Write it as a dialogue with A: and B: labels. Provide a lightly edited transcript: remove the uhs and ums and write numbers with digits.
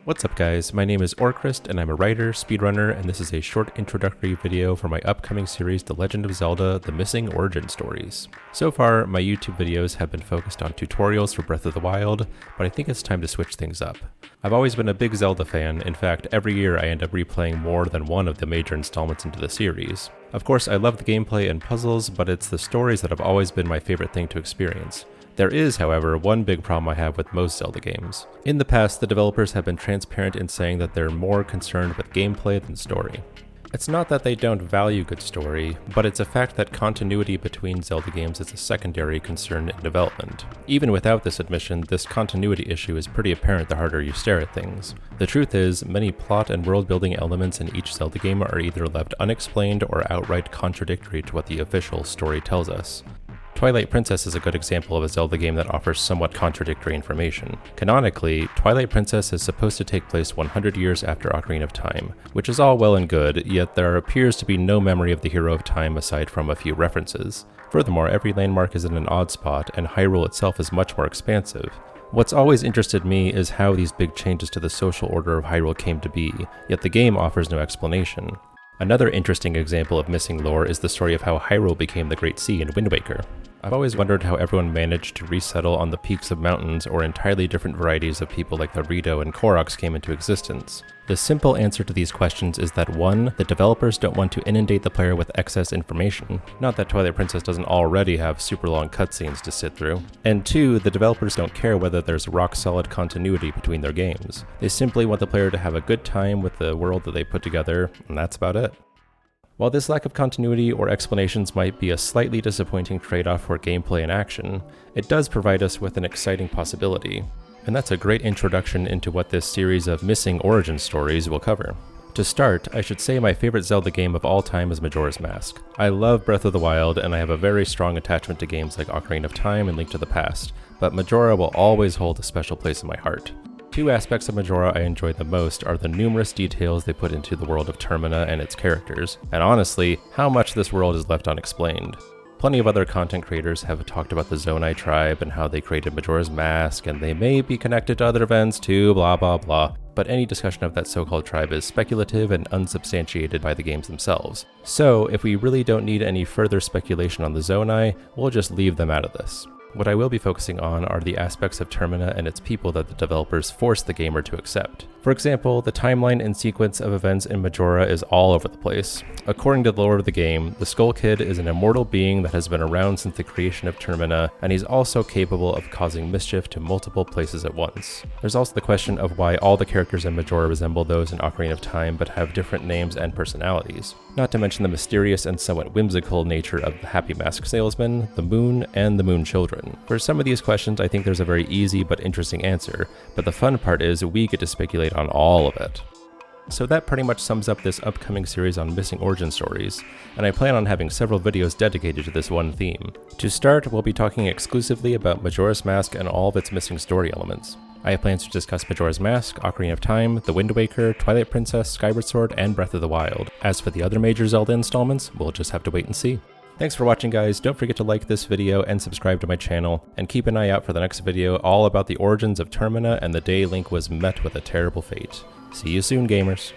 A: What's up guys, my name is Orcrist and I'm a writer, speedrunner, and this is a short introductory video for my upcoming series The Legend of Zelda, The Missing Origin Stories. So far, my YouTube videos have been focused on tutorials for Breath of the Wild, but I think it's time to switch things up. I've always been a big Zelda fan. In fact, every year I end up replaying more than one of the major installments into the series. Of course, I love the gameplay and puzzles, but it's the stories that have always been my favorite thing to experience. There is, however, one big problem I have with most Zelda games. In the past, the developers have been transparent in saying that they're more concerned with gameplay than story. It's not that they don't value good story, but it's a fact that continuity between Zelda games is a secondary concern in development. Even without this admission, this continuity issue is pretty apparent the harder you stare at things. The truth is, many plot and world-building elements in each Zelda game are either left unexplained or outright contradictory to what the official story tells us. Twilight Princess is a good example of a Zelda game that offers somewhat contradictory information. Canonically, Twilight Princess is supposed to take place 100 years after Ocarina of Time, which is all well and good, yet there appears to be no memory of the Hero of Time aside from a few references. Furthermore, every landmark is in an odd spot, and Hyrule itself is much more expansive. What's always interested me is how these big changes to the social order of Hyrule came to be, yet the game offers no explanation. Another interesting example of missing lore is the story of how Hyrule became the Great Sea in Wind Waker. I've always wondered how everyone managed to resettle on the peaks of mountains, or entirely different varieties of people like the Rito and Koroks came into existence. The simple answer to these questions is that 1. The developers don't want to inundate the player with excess information, not that Twilight Princess doesn't already have super long cutscenes to sit through, and 2. The developers don't care whether there's rock-solid continuity between their games. They simply want the player to have a good time with the world that they put together, and that's about it. While this lack of continuity or explanations might be a slightly disappointing trade-off for gameplay and action, it does provide us with an exciting possibility. And that's a great introduction into what this series of missing origin stories will cover. To start, I should say my favorite Zelda game of all time is Majora's Mask. I love Breath of the Wild, and I have a very strong attachment to games like Ocarina of Time and Link to the Past, but Majora will always hold a special place in my heart. Two aspects of Majora I enjoy the most are the numerous details they put into the world of Termina and its characters, and honestly, how much this world is left unexplained. Plenty of other content creators have talked about the Zonai tribe and how they created Majora's Mask, and they may be connected to other events too, blah blah blah, but any discussion of that so-called tribe is speculative and unsubstantiated by the games themselves. So, if we really don't need any further speculation on the Zonai, we'll just leave them out of this. What I will be focusing on are the aspects of Termina and its people that the developers force the gamer to accept. For example, the timeline and sequence of events in Majora is all over the place. According to the lore of the game, the Skull Kid is an immortal being that has been around since the creation of Termina, and he's also capable of causing mischief to multiple places at once. There's also the question of why all the characters in Majora resemble those in Ocarina of Time but have different names and personalities. Not to mention the mysterious and somewhat whimsical nature of the Happy Mask Salesman, the Moon, and the Moon Children. For some of these questions, I think there's a very easy but interesting answer, but the fun part is we get to speculate on all of it. So that pretty much sums up this upcoming series on missing origin stories, and I plan on having several videos dedicated to this one theme. To start, we'll be talking exclusively about Majora's Mask and all of its missing story elements. I have plans to discuss Majora's Mask, Ocarina of Time, The Wind Waker, Twilight Princess, Skyward Sword, and Breath of the Wild. As for the other major Zelda installments, we'll just have to wait and see. Thanks for watching guys, don't forget to like this video and subscribe to my channel, and keep an eye out for the next video all about the origins of Termina and the day Link was met with a terrible fate. See you soon, gamers.